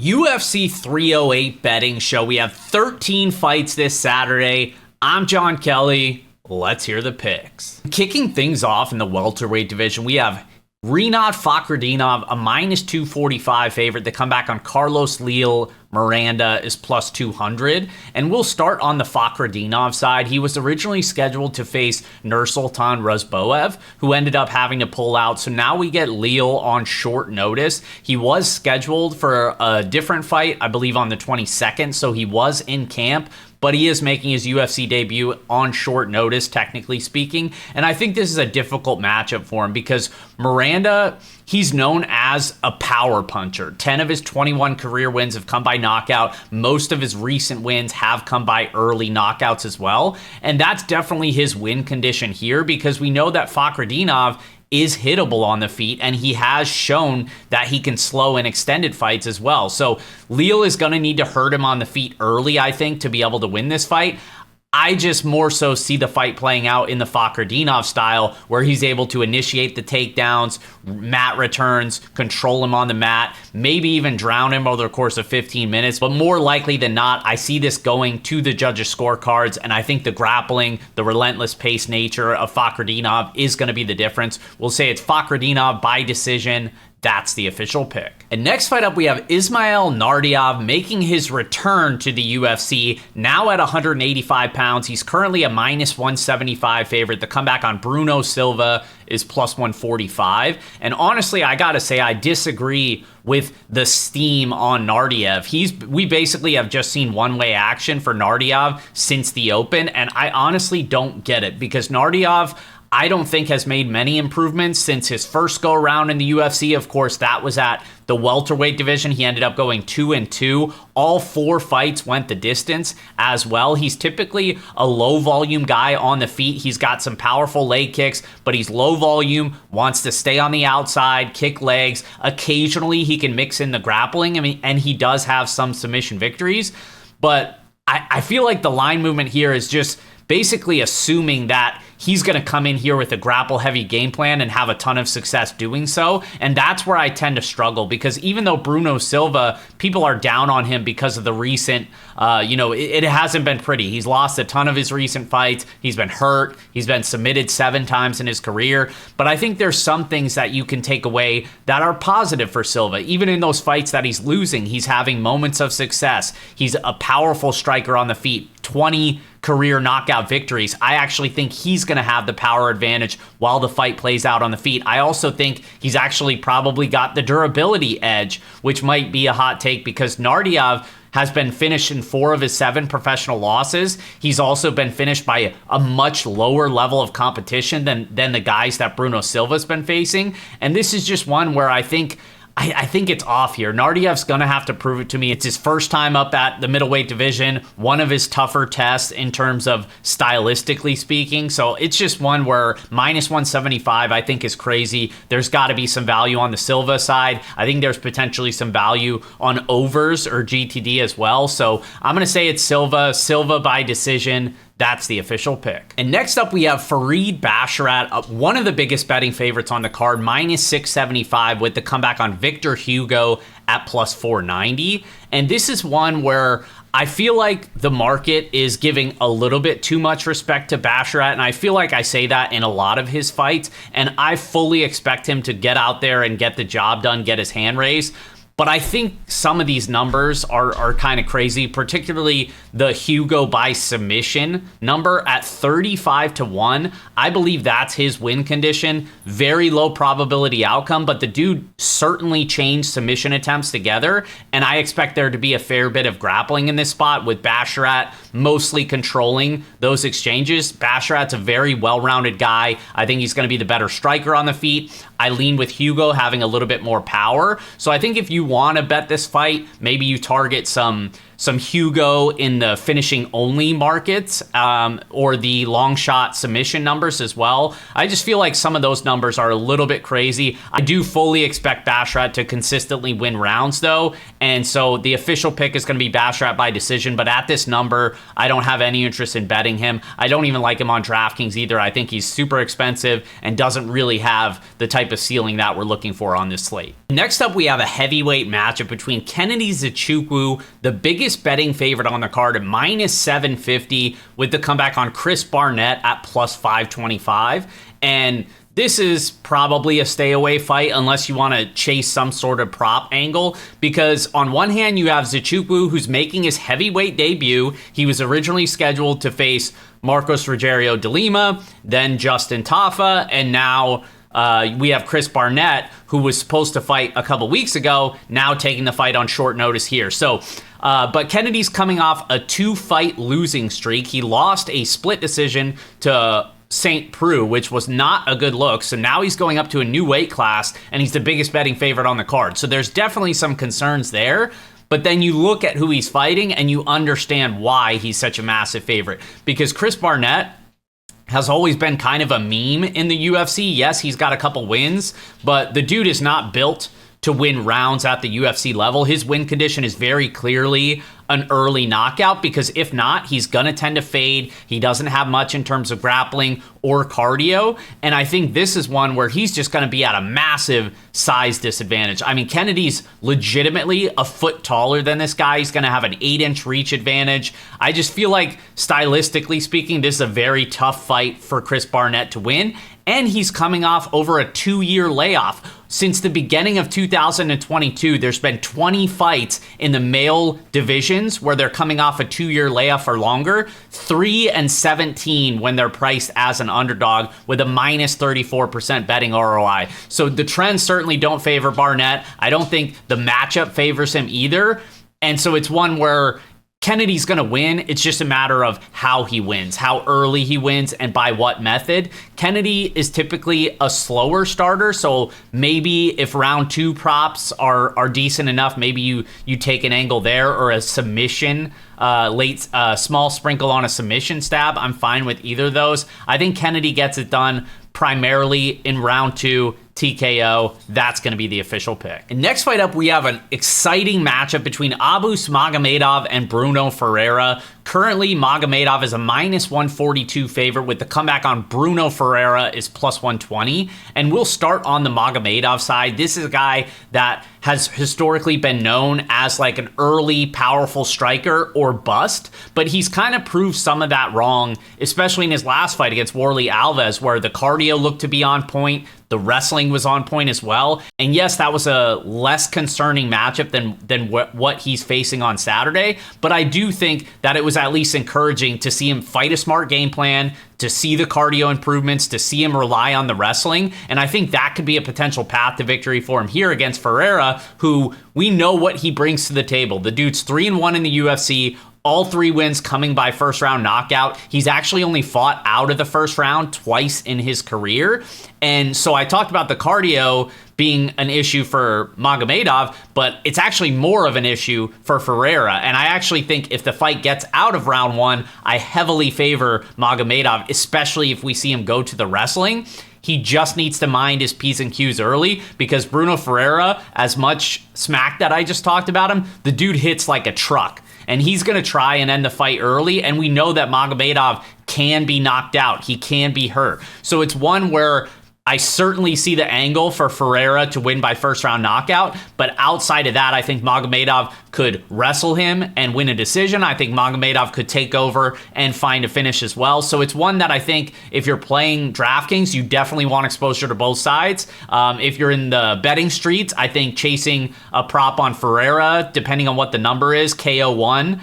UFC 308 betting show. We have 13 fights this Saturday. I'm Jon Kelly. Let's hear the picks. Kicking things off in the welterweight division, we have Fakhretdinov, a minus 245 favorite. The comeback on Carlos Neal Miranda is plus 200. And we'll start on the Fakhretdinov side. He was originally scheduled to face Nursultan Razboev, who ended up having to pull out. So now we get Neal on short notice. He was scheduled for a different fight, I believe on the 22nd. So he was in camp, but he is making his UFC debut on short notice, technically speaking. And I think this is a difficult matchup for him because Miranda, he's known as a power puncher. 10 of his 21 career wins have come by knockout. Most of his recent wins have come by early knockouts as well. And that's definitely his win condition here because we know that Fakhretdinov is hittable on the feet, and he has shown that he can slow in extended fights as well. So Neal is going to need to hurt him on the feet early, I think, to be able to win this fight. I just more so see the fight playing out in the Fakhretdinov style where he's able to initiate the takedowns, mat returns, control him on the mat, maybe even drown him over the course of 15 minutes. But more likely than not, I see this going to the judges' scorecards, and I think the grappling, the relentless pace nature of Fakhretdinov is going to be the difference. We'll say it's Fakhretdinov by decision. That's the official pick. And next fight up, we have Ismail Nardev making his return to the UFC, now at 185 pounds. He's currently a minus 175 favorite. The comeback on Bruno Silva is plus 145. And honestly, I gotta say, I disagree with the steam on Nardev. We basically have just seen one-way action for Nardev since the open, and I honestly don't get it because Nardev, I don't think has made many improvements since his first go around in the UFC. Of course, that was at the welterweight division. He ended up going 2-2. All 4 fights went the distance as well. He's typically a low volume guy on the feet. He's got some powerful leg kicks, but he's low volume, wants to stay on the outside, kick legs. Occasionally he can mix in the grappling. And he does have some submission victories, but I feel like the line movement here is just basically assuming that he's going to come in here with a grapple-heavy game plan and have a ton of success doing so. And that's where I tend to struggle because even though Bruno Silva, people are down on him because of the recent, it hasn't been pretty. He's lost a ton of his recent fights. He's been hurt. He's been submitted 7 times in his career. But I think there's some things that you can take away that are positive for Silva. Even in those fights that he's losing, he's having moments of success. He's a powerful striker on the feet. 20 career knockout victories. I actually think he's going to have the power advantage while the fight plays out on the feet. I also think he's actually probably got the durability edge, which might be a hot take because Nardev has been finished in 4 of his 7 professional losses. He's also been finished by a much lower level of competition than the guys that Bruno Silva's been facing. And this is just one where I think it's off here. Nardev's going to have to prove it to me. It's his first time up at the middleweight division, one of his tougher tests in terms of stylistically speaking. So it's just one where minus 175 I think is crazy. There's got to be some value on the Silva side. I think there's potentially some value on overs or GTD as well. So I'm going to say it's Silva by decision. That's the official pick. And next up, we have Basharat, one of the biggest betting favorites on the card, minus 675 with the comeback on Victor Hugo at plus 490. And this is one where I feel like the market is giving a little bit too much respect to Basharat, and I feel like I say that in a lot of his fights, and I fully expect him to get out there and get the job done, get his hand raised. But I think some of these numbers are kind of crazy, particularly the Hugo by submission number at 35-1. I believe that's his win condition. Very low probability outcome, but the dude certainly changed submission attempts together. And I expect there to be a fair bit of grappling in this spot with Basharat mostly controlling those exchanges. Basharat's a very well-rounded guy. I think he's going to be the better striker on the feet. I lean with Hugo having a little bit more power. So I think if you want to bet this fight, maybe you target some Hugo in the finishing only markets or the long shot submission numbers as well. I just feel like some of those numbers are a little bit crazy. I do fully expect Basharat to consistently win rounds though, And so the official pick is going to be Basharat by decision. But at this number, I don't have any interest in betting him. I don't even like him on DraftKings either. I think he's super expensive and doesn't really have the type of ceiling that we're looking for on this slate. Next up, we have a heavyweight matchup between Kennedy Nzechukwu, the biggest betting favorite on the card at minus 750, with the comeback on Chris Barnett at plus 525. And this is probably a stay away fight unless you want to chase some sort of prop angle, because on one hand you have Nzechukwu, who's making his heavyweight debut. He was originally scheduled to face Marcos Rogerio de Lima, then Justin Tafa, and now we have Chris Barnett, who was supposed to fight a couple weeks ago, now taking the fight on short notice here. So, but Kennedy's coming off a 2-fight losing streak. He lost a split decision to St. Preux, which was not a good look. So now he's going up to a new weight class, and he's the biggest betting favorite on the card. So there's definitely some concerns there. But then you look at who he's fighting, and you understand why he's such a massive favorite. Because Chris Barnett has always been kind of a meme in the UFC. Yes, he's got a couple wins, but the dude is not built to win rounds at the UFC level. His win condition is very clearly an early knockout, because if not, he's going to tend to fade. He doesn't have much in terms of grappling or cardio. And I think this is one where he's just going to be at a massive size disadvantage. I mean, Kennedy's legitimately a foot taller than this guy. He's going to have an 8-inch reach advantage. I just feel like, stylistically speaking, this is a very tough fight for Chris Barnett to win. And he's coming off over a 2-year layoff. Since the beginning of 2022, there's been 20 fights in the male divisions where they're coming off a 2-year layoff or longer, 3 and 17 when they're priced as an underdog with a minus 34% betting ROI. So the trends certainly don't favor Barnett. I don't think the matchup favors him either. And so it's one where Kennedy's going to win. It's just a matter of how he wins, how early he wins, and by what method. Kennedy is typically a slower starter, so maybe if round 2 props are decent enough, maybe you take an angle there, or a submission, small sprinkle on a submission stab. I'm fine with either of those. I think Kennedy gets it done primarily in round 2. TKO, that's going to be the official pick. And next fight up, we have an exciting matchup between Abus Magomedov and Bruno Ferreira. Currently, Magomedov is a minus 142 favorite, with the comeback on Bruno Ferreira is plus 120. And we'll start on the Magomedov side. This is a guy that has historically been known as like an early powerful striker or bust, but he's kind of proved some of that wrong, especially in his last fight against Warlley Alves, where the cardio looked to be on point. The wrestling was on point as well. And yes, that was a less concerning matchup than what he's facing on Saturday. But I do think that it was at least encouraging to see him fight a smart game plan, to see the cardio improvements, to see him rely on the wrestling. And I think that could be a potential path to victory for him here against Ferreira, who we know what he brings to the table. The dude's 3-1 in the UFC. All 3 wins coming by first round knockout. He's actually only fought out of the first round twice in his career. And so I talked about the cardio being an issue for Magomedov, but it's actually more of an issue for Ferreira. And I actually think if the fight gets out of round 1, I heavily favor Magomedov, especially if we see him go to the wrestling. He just needs to mind his P's and Q's early, because Bruno Ferreira, as much smack that I just talked about him, the dude hits like a truck. And he's going to try and end the fight early. And we know that Magomedov can be knocked out. He can be hurt. So it's one where I certainly see the angle for Ferreira to win by first round knockout. But outside of that, I think Magomedov could wrestle him and win a decision. I think Magomedov could take over and find a finish as well. So it's one that I think if you're playing DraftKings, you definitely want exposure to both sides. If you're in the betting streets, I think chasing a prop on Ferreira, depending on what the number is, KO1,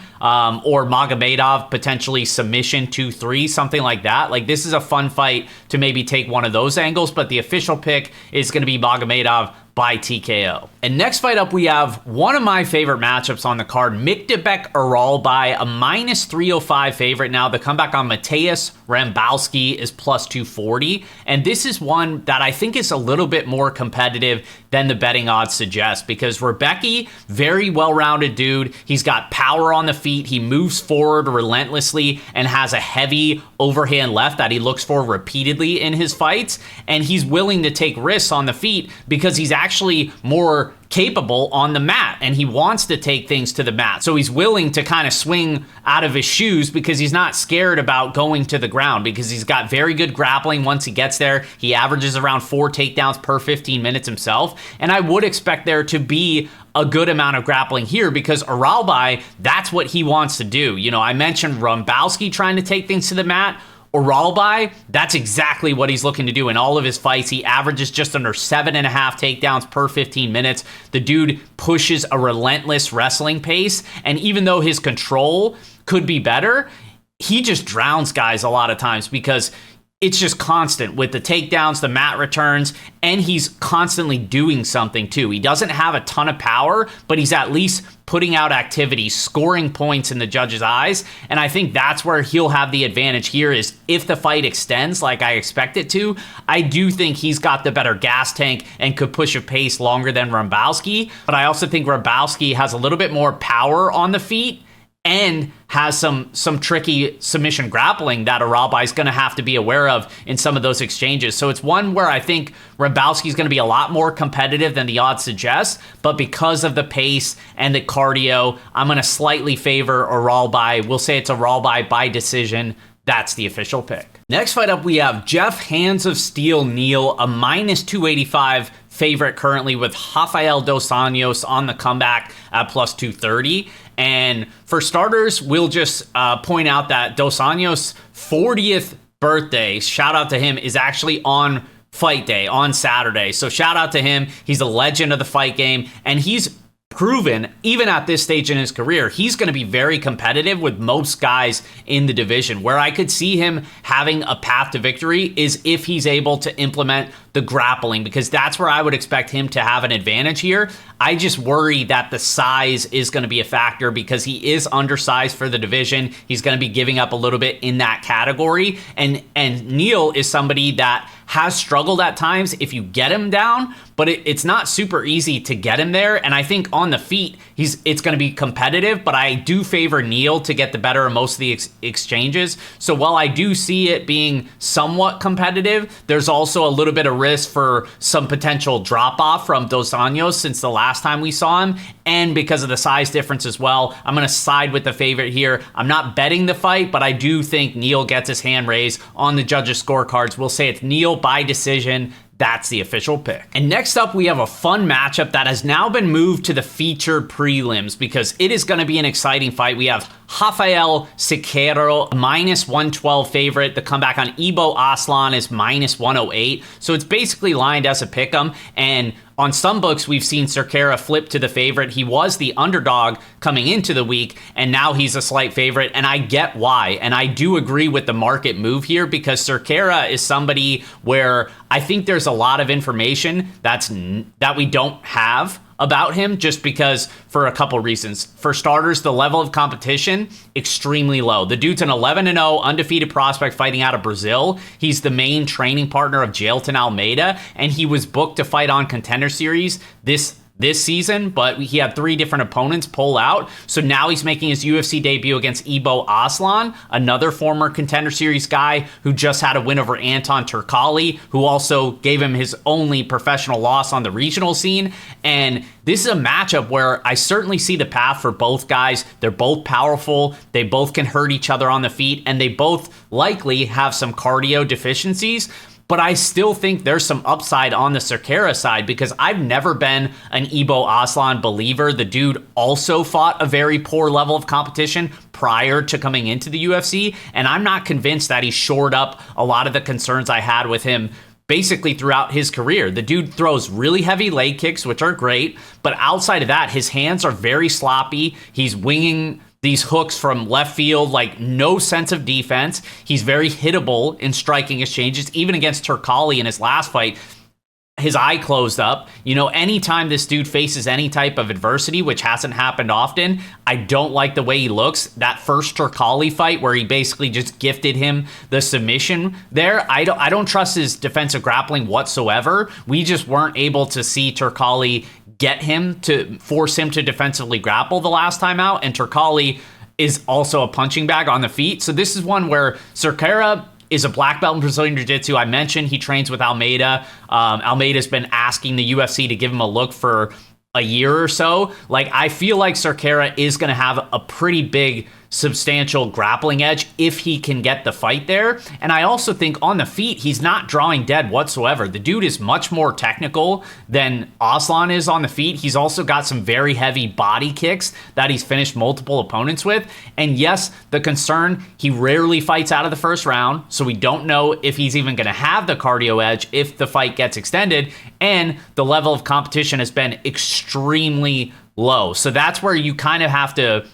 or Magomedov, potentially submission 2-3, something like that. Like, this is a fun fight to maybe take one of those angles, but the official pick is going to be Magomedov by TKO. And next fight up, we have one of my favorite matchups on the card, Mikdebek Aral by a minus 305 favorite. Now, the comeback on Mateusz Rambowski is plus 240. And this is one that I think is a little bit more competitive than the betting odds suggest, because Rebecky, very well-rounded dude. He's got power on the feet. He moves forward relentlessly and has a heavy overhand left that he looks for repeatedly in his fights. And he's willing to take risks on the feet because he's actually actually more capable on the mat, and he wants to take things to the mat. So he's willing to kind of swing out of his shoes because he's not scared about going to the ground, because he's got very good grappling once he gets there. He averages around 4 takedowns per 15 minutes himself, and I would expect there to be a good amount of grappling here because Aralbai, that's what he wants to do. You know, I mentioned Rumbowski trying to take things to the mat. Aralbai, that's exactly what he's looking to do in all of his fights. He averages just under 7.5 takedowns per 15 minutes. The dude pushes a relentless wrestling pace, and even though his control could be better, he just drowns guys a lot of times because it's just constant with the takedowns, the mat returns, and he's constantly doing something too. He doesn't have a ton of power, but he's at least putting out activity, scoring points in the judge's eyes. And I think that's where he'll have the advantage here is if the fight extends like I expect it to, I do think he's got the better gas tank and could push a pace longer than Rumbowski. But I also think Rumbowski has a little bit more power on the feet and has some tricky submission grappling that Aralbai is going to have to be aware of in some of those exchanges. So it's one where I think Rumbowski is going to be a lot more competitive than the odds suggest, but because of the pace and the cardio, I'm going to slightly favor Aralbai. We'll say it's Aralbai by decision. That's the official pick. Next fight up, we have Jeff Hands of Steel Neal, a minus 285 favorite currently with Rafael Dos Anjos on the comeback at plus 230. And for starters, we'll just point out that Dos Anjos' 40th birthday, shout out to him, is actually on fight day, on Saturday. So shout out to him. He's a legend of the fight game, and he's proven, even at this stage in his career, he's going to be very competitive with most guys in the division. Where I could see him having a path to victory is if he's able to implement the grappling, because that's where I would expect him to have an advantage here. I just worry that the size is going to be a factor because he is undersized for the division. He's going to be giving up a little bit in that category. And Neal is somebody that has struggled at times if you get him down, but it's not super easy to get him there. And I think on the feet, it's going to be competitive, but I do favor Neal to get the better of most of the exchanges. So while I do see it being somewhat competitive, there's also a little bit of risk for some potential drop off from Dos Anjos since the last time we saw him. And because of the size difference as well, I'm going to side with the favorite here. I'm not betting the fight, but I do think Neal gets his hand raised on the judges' scorecards. We'll say it's Neal by decision. That's the official pick. And next up, we have a fun matchup that has now been moved to the featured prelims because it is going to be an exciting fight. We have Rafael Cerrera, minus 112 favorite. The comeback on Ibo Aslan is minus 108. So it's basically lined as a pick'em. And on some books, we've seen Cerrera flip to the favorite. He was the underdog coming into the week, and now he's a slight favorite, and I get why. And I do agree with the market move here because Cerrera is somebody where I think there's a lot of information that we don't have about him just because for a couple reasons. For starters, the level of competition, extremely low. The dude's an 11-0 undefeated prospect fighting out of Brazil. He's the main training partner of Jailton Almeida, and he was booked to fight on Contender Series this season, but he had 3 different opponents pull out. So now he's making his UFC debut against Ibo Aslan, another former Contender Series guy who just had a win over Anton Turkalj, who also gave him his only professional loss on the regional scene. And this is a matchup where I certainly see the path for both guys. They're both powerful. They both can hurt each other on the feet, and they both likely have some cardio deficiencies. But I still think there's some upside on the Cerrera side because I've never been an Ibo Aslan believer. The dude also fought a very poor level of competition prior to coming into the UFC, and I'm not convinced that he shored up a lot of the concerns I had with him basically throughout his career. The dude throws really heavy leg kicks, which are great, but outside of that, his hands are very sloppy. He's winging these hooks from left field, like no sense of defense. He's very hittable in striking exchanges. Even against Turkalj in his last fight, his eye closed up. You know, anytime this dude faces any type of adversity, which hasn't happened often, I don't like the way he looks. That first Turkalj fight where he basically just gifted him the submission there, I don't trust his defensive grappling whatsoever. We just weren't able to see Turkalj get him to force him to defensively grapple the last time out, and Turkalj is also a punching bag on the feet. So this is one where Cerrera is a black belt in Brazilian Jiu-Jitsu. I mentioned he trains with Almeida. Almeida's been asking the UFC to give him a look for a year or so. Like, I feel like Cerrera is going to have a pretty big, substantial grappling edge if he can get the fight there. And I also think on the feet, he's not drawing dead whatsoever. The dude is much more technical than Oson is on the feet. He's also got some very heavy body kicks that he's finished multiple opponents with. And yes, the concern, he rarely fights out of the first round, so we don't know if he's even going to have the cardio edge if the fight gets extended. And the level of competition has been extremely low. So that's where you kind of have to,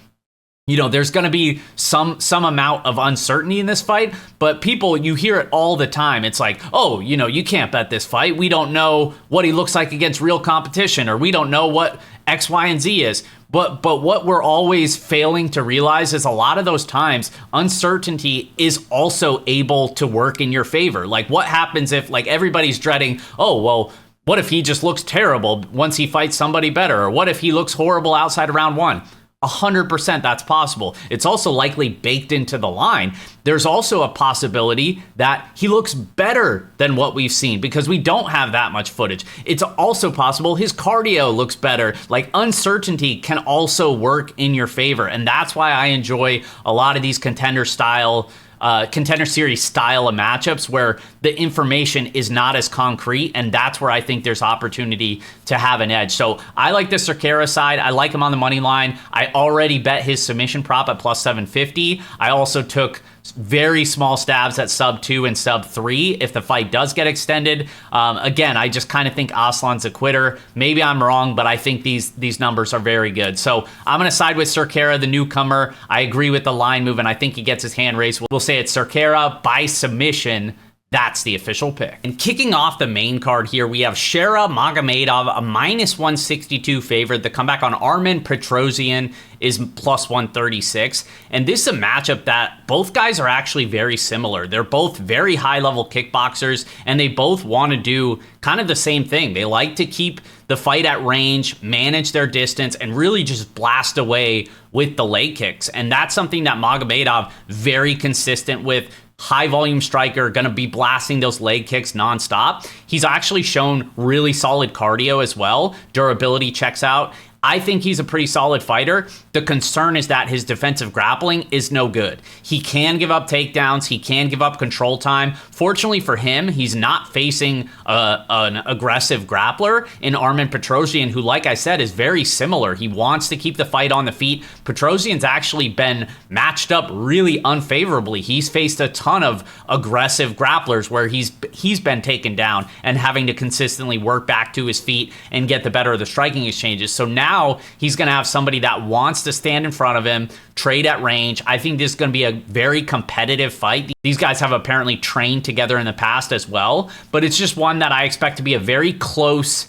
there's going to be some amount of uncertainty in this fight, but people, you hear it all the time. It's like, oh, you can't bet this fight. We don't know what he looks like against real competition, or we don't know what X, Y, and Z is. But what we're always failing to realize is a lot of those times, uncertainty is also able to work in your favor. Like, what happens if, like, everybody's dreading, oh, well, what if he just looks terrible once he fights somebody better? Or what if he looks horrible outside of round one? 100% that's possible. It's also likely baked into the line. There's also a possibility that he looks better than what we've seen because we don't have that much footage. It's also possible his cardio looks better. Like, uncertainty can also work in your favor. And that's why I enjoy a lot of these contender series style of matchups where the information is not as concrete, and that's where I think there's opportunity to have an edge. So I like the Cerrera side. I like him on the money line. I already bet his submission prop at plus 750. I also took very small stabs at sub 2 and sub 3 if the fight does get extended. Again, I just kind of think Aslan's a quitter. Maybe I'm wrong, but I think these numbers are very good. So I'm going to side with Cerrera, the newcomer. I agree with the line move, and I think he gets his hand raised. We'll say it's Cerrera by submission. That's the official pick. And kicking off the main card here, we have Shera Magomedov, a minus 162 favorite. The comeback on Armen Petrosyan is plus 136. And this is a matchup that both guys are actually very similar. They're both very high-level kickboxers, and they both want to do kind of the same thing. They like to keep the fight at range, manage their distance, and really just blast away with the leg kicks. And that's something that Magomedov very consistent with. High volume striker, going to be blasting those leg kicks nonstop. He's actually shown really solid cardio as well. Durability checks out. I think he's a pretty solid fighter. The concern is that his defensive grappling is no good. He can give up takedowns. He can give up control time. Fortunately for him, he's not facing an aggressive grappler in Armen Petrosyan, who, like I said, is very similar. He wants to keep the fight on the feet. Petrosyan's actually been matched up really unfavorably. He's faced a ton of aggressive grapplers where he's been taken down and having to consistently work back to his feet and get the better of the striking exchanges. So now he's going to have somebody that wants to stand in front of him, trade at range. I think this is going to be a very competitive fight. These guys have apparently trained together in the past as well, but it's just one that I expect to be a very close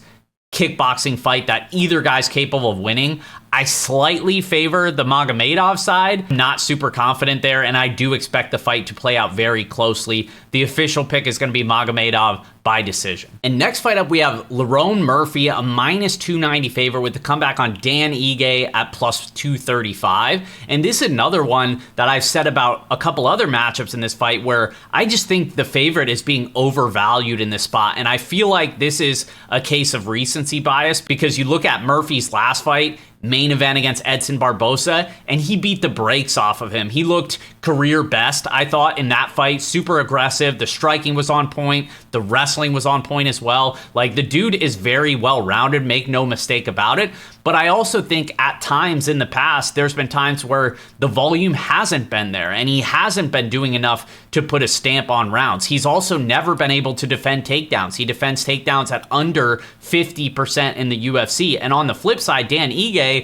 kickboxing fight that either guy's capable of winning. I slightly favor the Magomedov side. Not super confident there, and I do expect the fight to play out very closely. The official pick is going to be Magomedov by decision. And next fight up, we have Lerone Murphy, a minus 290 favorite with the comeback on Dan Ige at plus 235. And this is another one that I've said about a couple other matchups in this fight where I just think the favorite is being overvalued in this spot. And I feel like this is a case of recency bias because you look at Murphy's last fight, main event against Edson Barbosa, and he beat the brakes off of him. He looked career best, I thought, in that fight. Super aggressive. The striking was on point. The wrestling was on point as well. Like, the dude is very well-rounded, make no mistake about it. But I also think at times in the past, there's been times where the volume hasn't been there, and he hasn't been doing enough to put a stamp on rounds. He's also never been able to defend takedowns. He defends takedowns at under 50% in the UFC. And on the flip side, Dan Ige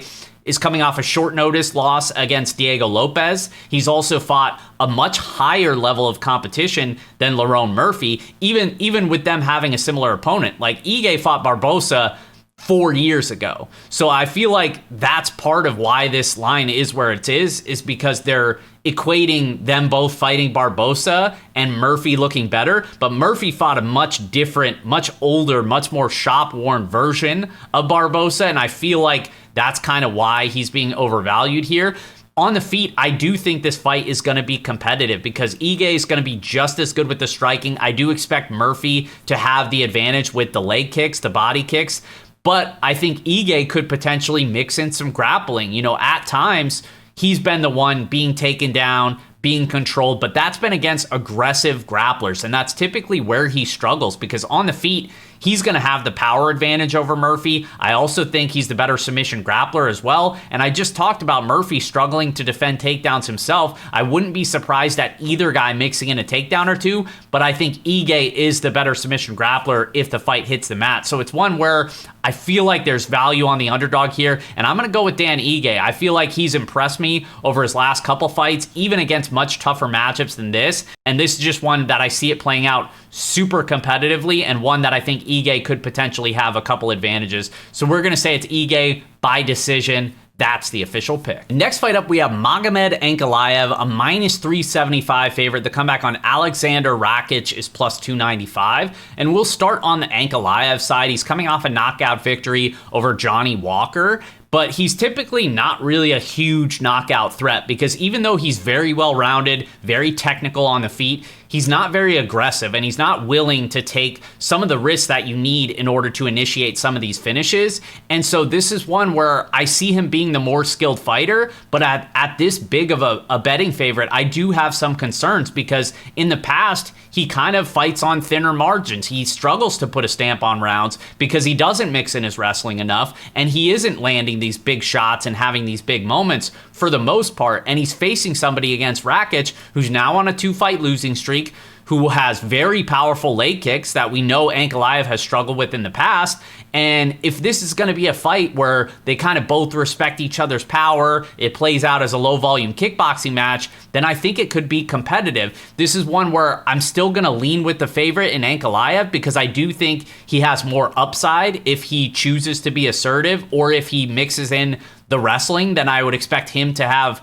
is coming off a short notice loss against Diego Lopez. He's also fought a much higher level of competition than Lerone Murphy, even with them having a similar opponent. Like, Ige fought Barbosa 4 years ago. So I feel like that's part of why this line is where it is because they're equating them both fighting Barbosa and Murphy looking better. But Murphy fought a much different, much older, much more shop-worn version of Barbosa, and I feel like that's kind of why he's being overvalued here. on the feet, I do think this fight is going to be competitive because Ige is going to be just as good with the striking. I do expect Murphy to have the advantage with the leg kicks, the body kicks, but I think Ige could potentially mix in some grappling. At times, he's been the one being taken down, being controlled, but that's been against aggressive grapplers, and that's typically where he struggles because on the feet, he's going to have the power advantage over Murphy. I also think he's the better submission grappler as well, and I just talked about Murphy struggling to defend takedowns himself. I wouldn't be surprised at either guy mixing in a takedown or two, but I think Ige is the better submission grappler if the fight hits the mat. So it's one where I feel like there's value on the underdog here, and I'm going to go with Dan Ige. I feel like he's impressed me over his last couple fights, even against much tougher matchups than this, and this is just one that I see it playing out super competitively and one that I think Ige could potentially have a couple advantages. So we're going to say it's Ige by decision. That's the official pick. Next fight up, we have Magomed Ankaliev, a minus 375 favorite. The comeback on Alexander Rakic is plus 295. And we'll start on the Ankaliev side. He's coming off a knockout victory over Johnny Walker, but he's typically not really a huge knockout threat because even though he's very well-rounded, very technical on the feet, he's not very aggressive and he's not willing to take some of the risks that you need in order to initiate some of these finishes. And so this is one where I see him being the more skilled fighter, but at this big of a betting favorite, I do have some concerns because in the past, he kind of fights on thinner margins. He struggles to put a stamp on rounds because he doesn't mix in his wrestling enough and he isn't landing these big shots and having these big moments for the most part. And he's facing somebody against Rakic who's now on a 2-fight losing streak, who has very powerful leg kicks that we know Ankaliev has struggled with in the past. And if this is going to be a fight where they kind of both respect each other's power, it plays out as a low-volume kickboxing match, then I think it could be competitive. This is one where I'm still going to lean with the favorite in Ankaliev because I do think he has more upside if he chooses to be assertive or if he mixes in the wrestling, then I would expect him to have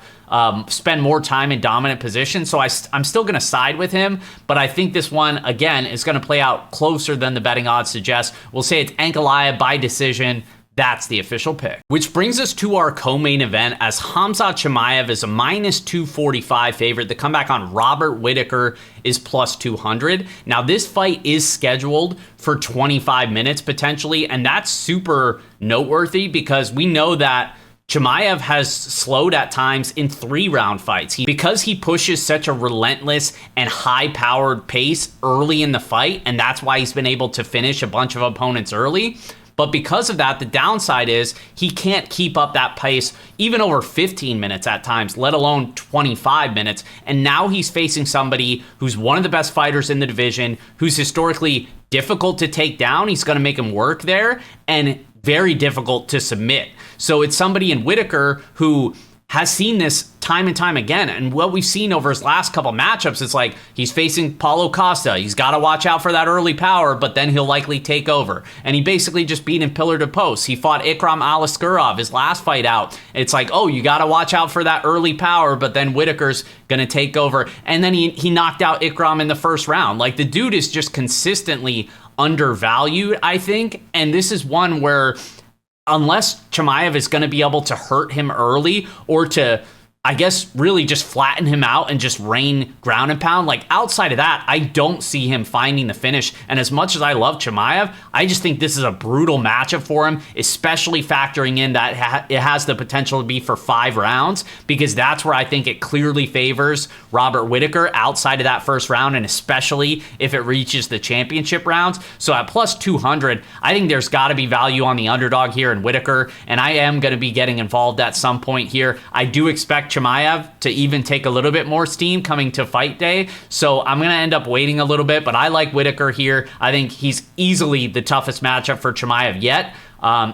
spend more time in dominant position. So I'm still going to side with him, but I think this one, again, is going to play out closer than the betting odds suggest. We'll say it's Ankaliev by decision. That's the official pick. Which brings us to our co-main event as Khamzat Chimaev is a minus 245 favorite. The comeback on Robert Whitaker is plus 200. Now this fight is scheduled for 25 minutes potentially, and that's super noteworthy because we know that Chamiev has slowed at times in 3-round fights. Because he pushes such a relentless and high-powered pace early in the fight, and that's why he's been able to finish a bunch of opponents early. But because of that, the downside is he can't keep up that pace even over 15 minutes at times, let alone 25 minutes. And now he's facing somebody who's one of the best fighters in the division, who's historically difficult to take down. He's going to make him work there, and very difficult to submit. So it's somebody in Whitaker who has seen this time and time again. And what we've seen over his last couple matchups, it's like he's facing Paulo Costa. He's got to watch out for that early power, but then he'll likely take over. And he basically just beat him pillar to post. He fought Ikram Aliskerov his last fight out. It's like, oh, you got to watch out for that early power, but then Whitaker's going to take over. And then he knocked out Ikram in the first round. Like, the dude is just consistently undervalued, I think. And this is one where unless Chamiev is going to be able to hurt him early or to, I guess, really just flatten him out and just rain ground and pound, like outside of that, I don't see him finding the finish. And as much as I love Chamiev, I just think this is a brutal matchup for him, especially factoring in that it has the potential to be for 5 rounds, because that's where I think it clearly favors Robert Whitaker outside of that first round, and especially if it reaches the championship rounds. So at plus 200, I think there's got to be value on the underdog here in Whitaker, and I am going to be getting involved at some point here. I do expect Chamiev to even take a little bit more steam coming to fight day, so I'm going to end up waiting a little bit, but I like Whitaker here. I think he's easily the toughest matchup for Chamiev yet.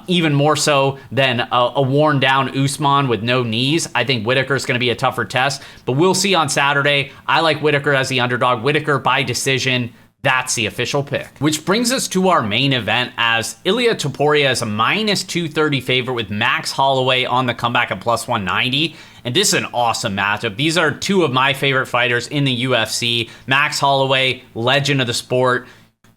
Even more so than a worn down Usman with no knees. I think Whitaker is going to be a tougher test, but we'll see on Saturday. I like Whitaker as the underdog. Whitaker by decision. That's the official pick. Which brings us to our main event as Ilia Topuria is a minus 230 favorite with Max Holloway on the comeback at plus 190. And this is an awesome matchup. These are two of my favorite fighters in the UFC. Max Holloway, legend of the sport,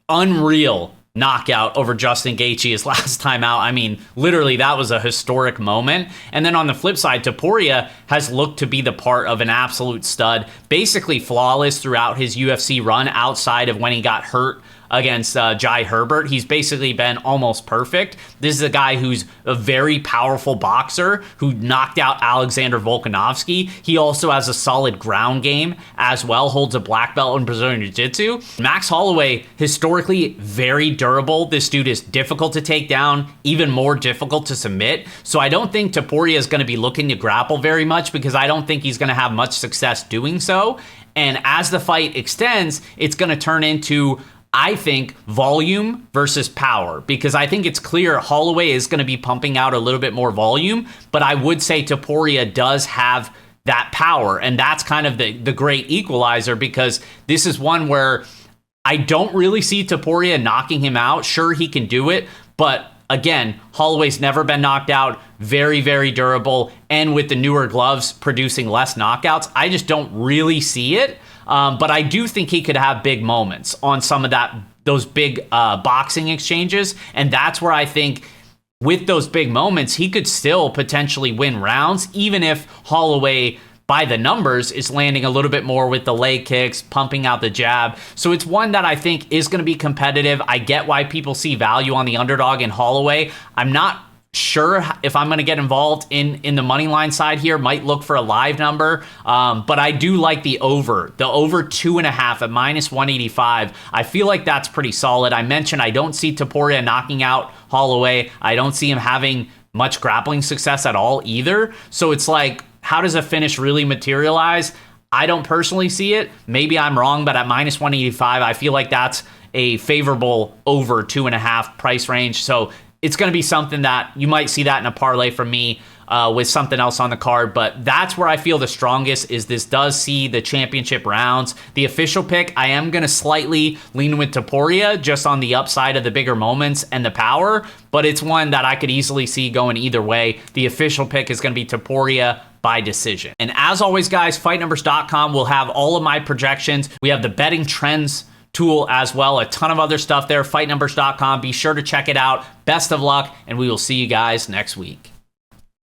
unreal knockout over Justin Gaethje his last time out. I mean, literally, that was a historic moment. And then on the flip side, Topuria has looked to be the part of an absolute stud, basically flawless throughout his UFC run outside of when he got hurt against Jai Herbert. He's basically been almost perfect. This is a guy who's a very powerful boxer who knocked out Alexander Volkanovski. He also has a solid ground game as well, holds a black belt in Brazilian Jiu-Jitsu. Max Holloway, historically very durable. This dude is difficult to take down, even more difficult to submit. So I don't think Topuria is going to be looking to grapple very much because I don't think he's going to have much success doing so. And as the fight extends, it's going to turn into, I think, volume versus power, because I think it's clear Holloway is going to be pumping out a little bit more volume, but I would say Topuria does have that power, and that's kind of the great equalizer, because this is one where I don't really see Topuria knocking him out. Sure, he can do it, but again, Holloway's never been knocked out, very, very durable, and with the newer gloves producing less knockouts, I just don't really see it. But I do think he could have big moments on some of those big boxing exchanges. And that's where I think with those big moments, he could still potentially win rounds, even if Holloway, by the numbers, is landing a little bit more with the leg kicks, pumping out the jab. So it's one that I think is going to be competitive. I get why people see value on the underdog in Holloway. I'm not sure if I'm going to get involved in the money line side here. Might look for a live number, but I do like the over 2.5 at -185. I feel like that's pretty solid. I mentioned I don't see Topuria knocking out Holloway. I don't see him having much grappling success at all either. So it's like, how does a finish really materialize? I don't personally see it. Maybe I'm wrong, but at -185, I feel like that's a favorable over 2.5 price range. So it's going to be something that you might see that in a parlay from me with something else on the card. But that's where I feel the strongest is this does see the championship rounds. The official pick, I am going to slightly lean with Topuria just on the upside of the bigger moments and the power. But it's one that I could easily see going either way. The official pick is going to be Topuria by decision. And as always, guys, fightnumbers.com will have all of my projections. We have the betting trends tool as well. A ton of other stuff there. Fightnumbers.com. Be sure to check it out. Best of luck, and we will see you guys next week.